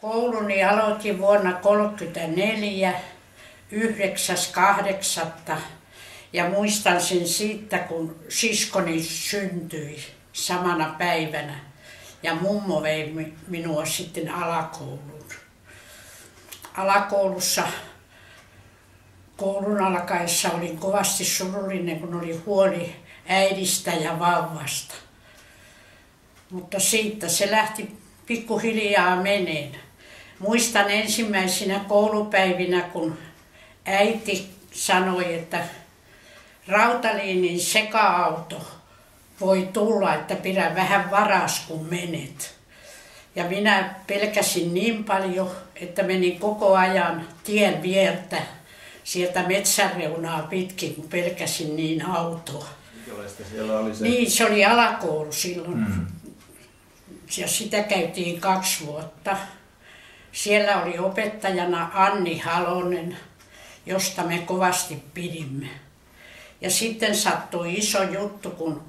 Kouluni aloitin vuonna 1934, 9.8. Ja muistan sen siitä, kun siskoni syntyi samana päivänä. Ja mummo vei minua sitten alakouluun. Alakoulussa koulun alkaessa olin kovasti surullinen, kun oli huoli äidistä ja vauvasta. Mutta siitä se lähti pikkuhiljaa meneen. Muistan ensimmäisinä koulupäivinä, kun äiti sanoi, että Rautaliinin seka-auto voi tulla, että pidä vähän varas kun menet. Ja minä pelkäsin niin paljon, että menin koko ajan tien viertä sieltä metsänreunaa pitkin, kun pelkäsin niin autoa. Minkälaista siellä oli se? Niin, se oli alakoulu silloin. Ja sitä käytiin 2 vuotta. Siellä oli opettajana Anni Halonen, josta me kovasti pidimme. Ja sitten sattui iso juttu, kun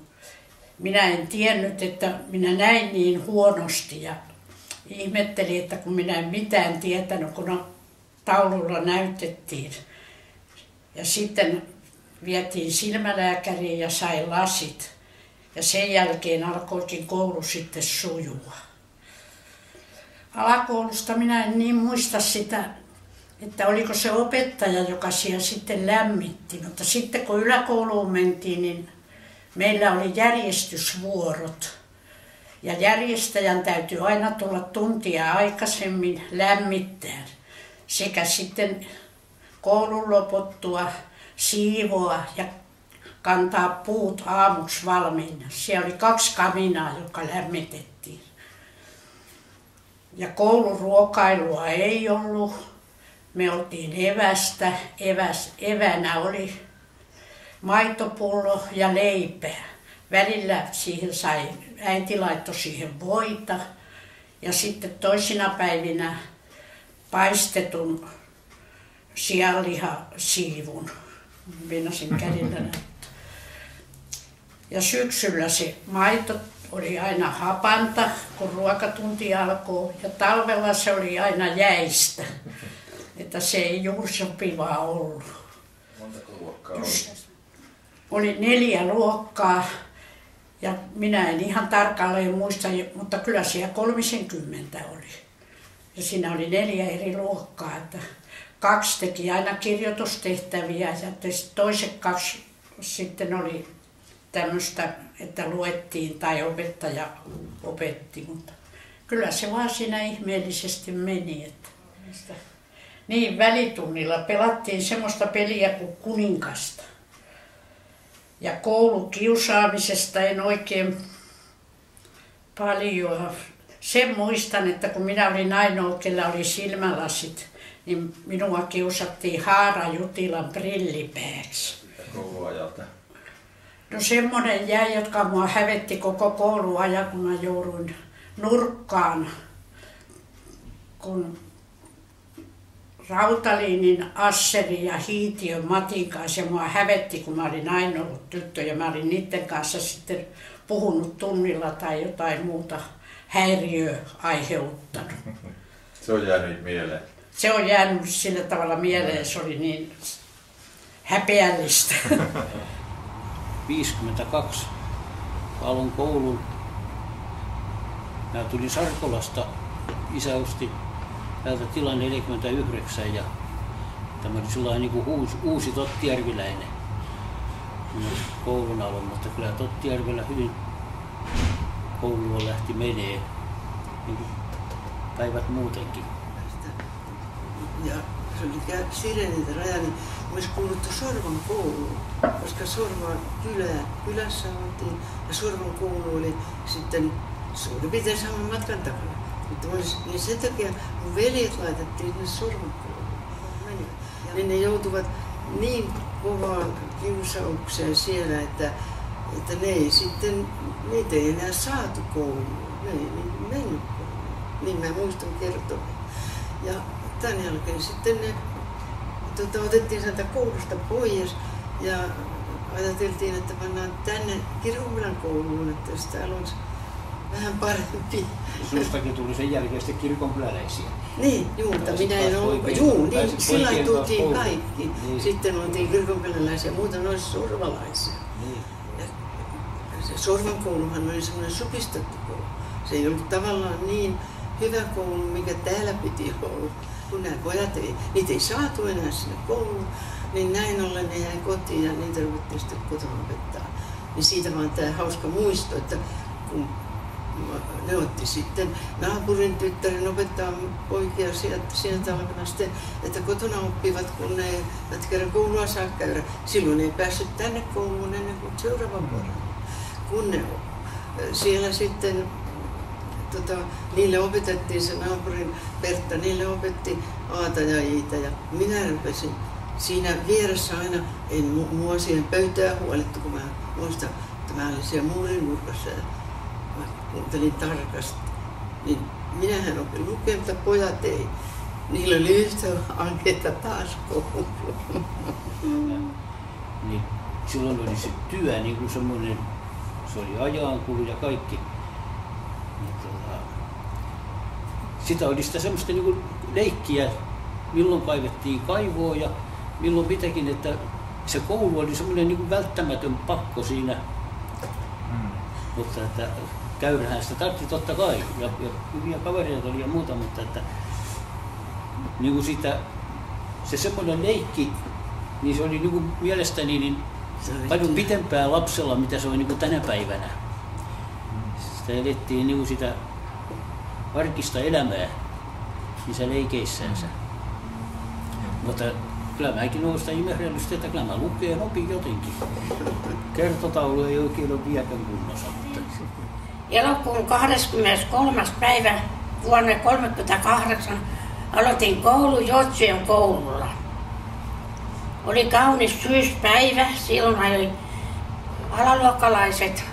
minä en tiennyt, että minä näin niin huonosti. Ja ihmettelin, että kun minä en mitään tietänyt, kun taululla näytettiin. Ja sitten vietiin silmälääkäriin ja sain lasit. Ja sen jälkeen alkoikin koulu sitten sujua. Alakoulusta minä en niin muista sitä, että oliko se opettaja, joka siellä sitten lämmitti. Mutta sitten kun yläkouluun mentiin, niin meillä oli järjestysvuorot. Ja järjestäjän täytyy aina tulla tuntia aikaisemmin lämmittää. Sekä sitten koulun loputtua siivoa ja kantaa puut aamuksi valmiina. Siellä oli 2 kaminaa, jotka lämmitettiin. Ja kouluruokailua ei ollut. Me oltiin evästä. Evänä oli maitopullo ja leipää. Välillä siihen äiti laittoi siihen voita. Ja sitten toisina päivinä paistetun sianlihasiivun. Meinasin kädellä näyttää. Ja syksyllä se maito oli aina hapanta, kun ruokatunti alkoi. Ja talvella se oli aina jäistä. Että se ei juuri sopivaa ollut. Montako luokkaa oli? Oli 4 luokkaa. Ja minä en ihan tarkalleen muista, mutta kyllä siellä 30 oli. Ja siinä oli 4 eri luokkaa. Että 2 teki aina kirjoitustehtäviä ja toiset 2 sitten oli tämmöistä, että luettiin tai opettaja opetti. Mutta kyllä se vaan siinä ihmeellisesti meni. Että niin, välitunnilla pelattiin semmoista peliä kuin Kuninkasta. Ja koulukiusaamisesta en oikein paljon. Sen muistan, että kun minä olin ainoa, kellä oli silmälasit, niin minua kiusattiin Haara Jutilan brillipääksi. Kouluajalta? No semmoinen jäi, jotka mua hävetti koko kouluajan, kun mä jouduin nurkkaan, kun Rautaliinin Asseri ja Hiitiön Matin kanssa, ja mua hävetti, kun mä olin ainoa ollut tyttö ja mä olin niiden kanssa sitten puhunut tunnilla tai jotain muuta häiriöä aiheuttanut. Se on jäänyt mieleen. Se on jäänyt sillä tavalla mieleen, se oli niin häpeällistä. 52 aloin koulun. Mä tulin Sarkolasta. Isä osti täältä tila 49 ja tämä oli sellainen niin kuin uusi Tottijärviläinen. Koulun aloin, mutta kyllä Tottijärvellä hyvin koulua lähti menee. Niin kuin päivät muutenkin. Ja se oli Sireniltä raja, niin olisi kuuluttu Sorvan kouluun, koska Sorvan kylässä oltiin ja Sorvan koulu oli sitten suurin piirtein saman matkan takana. Niin sen takia mun veljet laitettiin sinne Sorvan kouluun. Niin ne joutuvat niin kovaan kiusaukseen siellä, että niitä ei enää saatu kouluun. Ne ei mennyt kouluun. Niin mä muistan kertoa. Ja tämän jälkeen sitten ne otettiin sieltä koulusta pois ja ajateltiin, että pannaan tänne Kirkonmylän kouluun, että jos täällä olisi vähän vähän parempi. Sustakin tuli sen jälkeen sitten kirkonkyläläisiä. Niin, mutta minä en ollut. Niin, sillä tultiin kaikki. Niin. Sitten oltiin kirkonkyläläisiä, muuten olisi sorvalaisia. Niin. Se Sorvan kouluhan oli semmoinen supistettu koulu. Se ei ollut tavallaan niin hyvä koulu, mikä täällä piti olla. Kun nämä pojat niitä ei saatu enää sinne kouluun, niin näin ollen ne jäi kotiin ja niitä ruvettiin sitten kotona opettaa. Niin siitä vaan tämä hauska muisto, että kun ne otti sitten naapurin tyttären opettaa poikia sieltä talvena sitten, että kotona oppivat, kun ne eivät kerran koulua saa käydä. Silloin ei päässyt tänne kouluun ennen kuin seuraavan vuoden. Kun ne siellä sitten niille opetettiin se naapurin Pertta, niille opetti Aata ja Iita ja minä rupesin siinä vieressä aina, en mua siihen pöytään huolittu, kun mä muistan, että mä olin siellä muurin nurkassa ja mä kuuntelin tarkasti. Niin minähän opin lukemaan, mutta pojat ei. Niillä oli yhtä ankeita taas kouluun. Niin, silloin oli se työ niin kuin semmoinen, se oli ajankulu ja kaikki. Sitä oli sitä semmoista niin kuin leikkiä, milloin kaivettiin kaivoa ja milloin mitäkin, että se koulu oli semmoinen niin kuin välttämätön pakko siinä. Mutta että käydähän sitä tarvitsi totta kai ja hyviä kavereita oli ja muuta, mutta että niin kuin sitä, se semmoinen leikki, niin se oli niin kuin mielestäni niin paljon pitempää lapsella, mitä se on niin kuin tänä päivänä. Sitä elettiin niin kuin sitä arkista elämää niissä leikeissänsä. Mutta kyllä mäkin olen sitä imehrellystä, että kyllä mä lukeen opin jotenkin. Kertotaulu ei oikein ole vieläkään kunnossa. Elokuun 23. päivä vuonna 1938 aloitin koulu Joutsion koululla. Oli kaunis syyspäivä, silloin alaluokkalaiset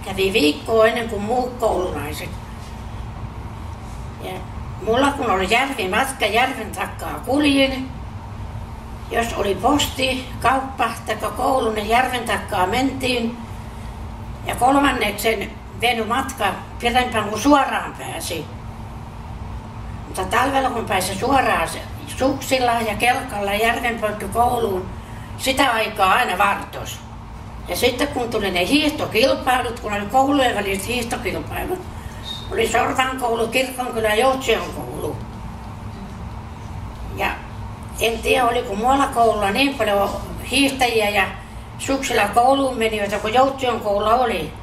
kävi viikkoa ennen kuin muut koululaiset. Ja mulla kun oli järvimatka, järven takaa kuljin. Jos oli posti, kauppa tai koulu, niin järven takaa mentiin. Ja kolmanneksen veny matka pidempään kuin suoraan pääsi. Mutta talvella kun pääsi suoraan suksilla ja kelkalla järven poikki kouluun, sitä aikaa aina vartos. Ja sitten kun tuli ne hiihtokilpailut, kun oli koulujen väliset hiihtokilpailut, oli Sorvan koulu, Kirkonkylä ja Joutsion koulu. Ja en tiedä, oliko muualla koululla niin paljon hiihtäjiä ja suksilla kouluun menijöitä kuin Joutsion koululla oli.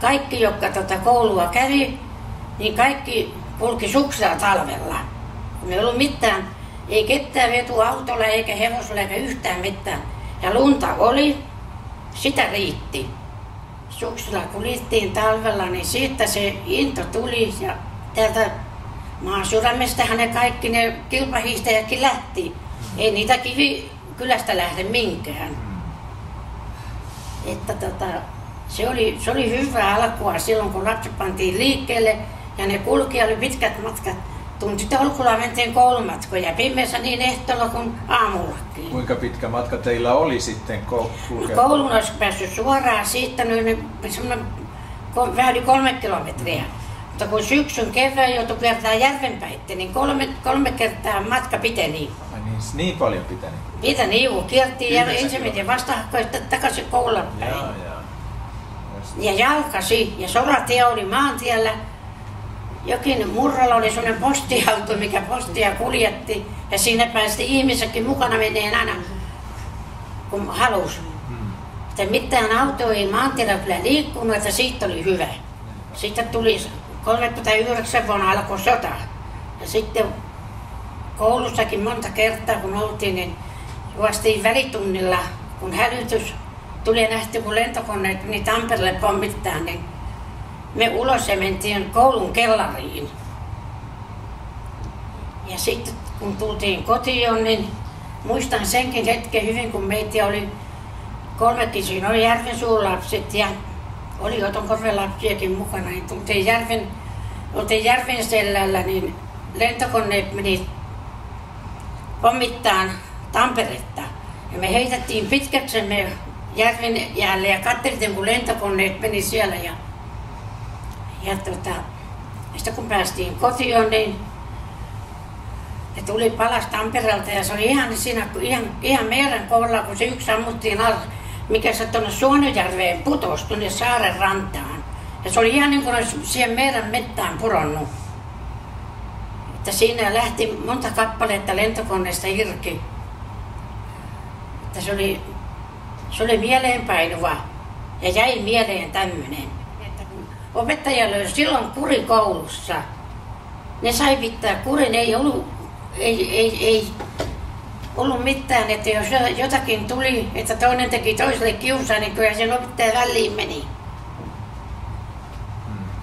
Kaikki, jotka koulua kävi, niin kaikki kulki suksilla talvella. Kun ei ollut mitään, ei ketään vetu autolla eikä hevosella eikä yhtään mitään. Ja lunta oli, sitä riitti. Suksilla kuljettiin talvella, niin siitä se into tuli ja täältä maan sydämestähän ne kaikki ne kilpahiihtäjätkin lähti. Ei niitä kylästä lähde minkään. Että se oli hyvä alkua silloin, kun lapset pantiin liikkeelle ja ne kulki, oli pitkät matkat. Tuntitolkulla mentiin koulumatkoja pimeässä niin ehtoolla kuin aamullakin. Kuinka pitkä matka teillä oli sitten kulkea? Koulun olisi päässyt suoraan siitä vähän yli 3 kilometriä. Mutta kun syksyn kevään joutui kiertämään järvenpäitte, niin kolme kertaa matka piteni. Niin paljon piteni? Piteni, kiertiin ja ensin mentiin vastahakkoista takaisin koululle päin. Ja jalkasi ja soratie oli maantiellä. Jokin murralla oli sellainen postiauto, mikä postia kuljetti. Ja siinä päästi ihmisetkin mukana meneen aina, kun halusi. Että mitään autoa ei maantiellä kyllä liikkunut, että siitä oli hyvä. Sitten tuli 39 vuonna alkoi sota. Ja sitten koulussakin monta kertaa kun oltiin, niin juostiin välitunnilla, kun hälytys tuli ja nähtiin, kun lentokoneet meni Tampereelle pommittaa, niin me ulos ja mentiin koulun kellariin. Ja sitten kun tultiin kotiin, niin muistan senkin hetken hyvin, kun meitä oli 3 siinä oli Järvensuun lapset ja oli Otonkorven lapsiakin mukana. Niin oltiin järven sellällä, niin lentokoneet meni pommittaan Tamperetta. Ja me heitettiin pitkäksemme järven jäälle ja katselimme, kun lentokoneet meni siellä. Ja sitten kun päästiin kotiin, niin ne tuli palas Tampereelta ja se oli ihan siinä ihan meidän kohdalla, kun se yksi ammuttiin alas, mikä se tuonne Suonenjärveen putosi tuonne saaren rantaan. Ja se oli ihan niin kuin olisi siihen meidän mettään puronnut. Että siinä lähti monta kappaletta lentokoneesta irki. Että se oli mieleenpainuva ja jäi mieleen tämmöinen. Että kun opettaja löi silloin kuri koulussa, ne sai pitää kurin, ei ollut mitään, että jos jotakin tuli, että toinen teki toiselle kiusaa, niin kyllä sen opettaja väliin meni.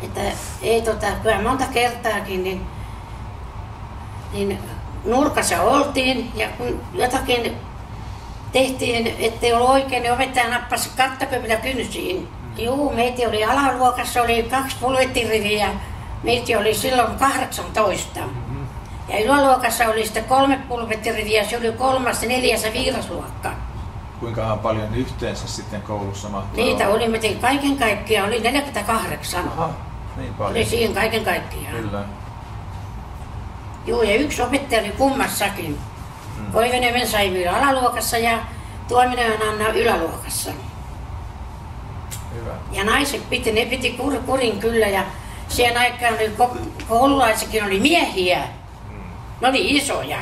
Että ei kyllä monta kertaakin niin nurkassa oltiin ja kun jotakin tehtiin, ettei ollut oikein, niin opettaja nappasi kattoköpillä kynsiin. Juu, meitä oli alaluokassa, oli 2 pulvettiriviä, meitä oli silloin 18. Ja yläluokassa oli sitten 3 pulvettiriviä, se oli 3., 4. ja 5. luokka. Kuinka paljon yhteensä sitten koulussa mahtaa Niitä olla? oli miten kaiken kaikkiaan, oli 48. Aha, niin paljon. Oli siihen kaiken kaikkiaan. Kyllä. Joo, ja yksi opettaja oli kummassakin. Koivuniemen sai alaluokassa ja Tuominen Anna yläluokassa. Hyvä. Ja naiset ne piti kurin kyllä ja siihen aikaan koululaisikin oli miehiä. Ne oli isoja.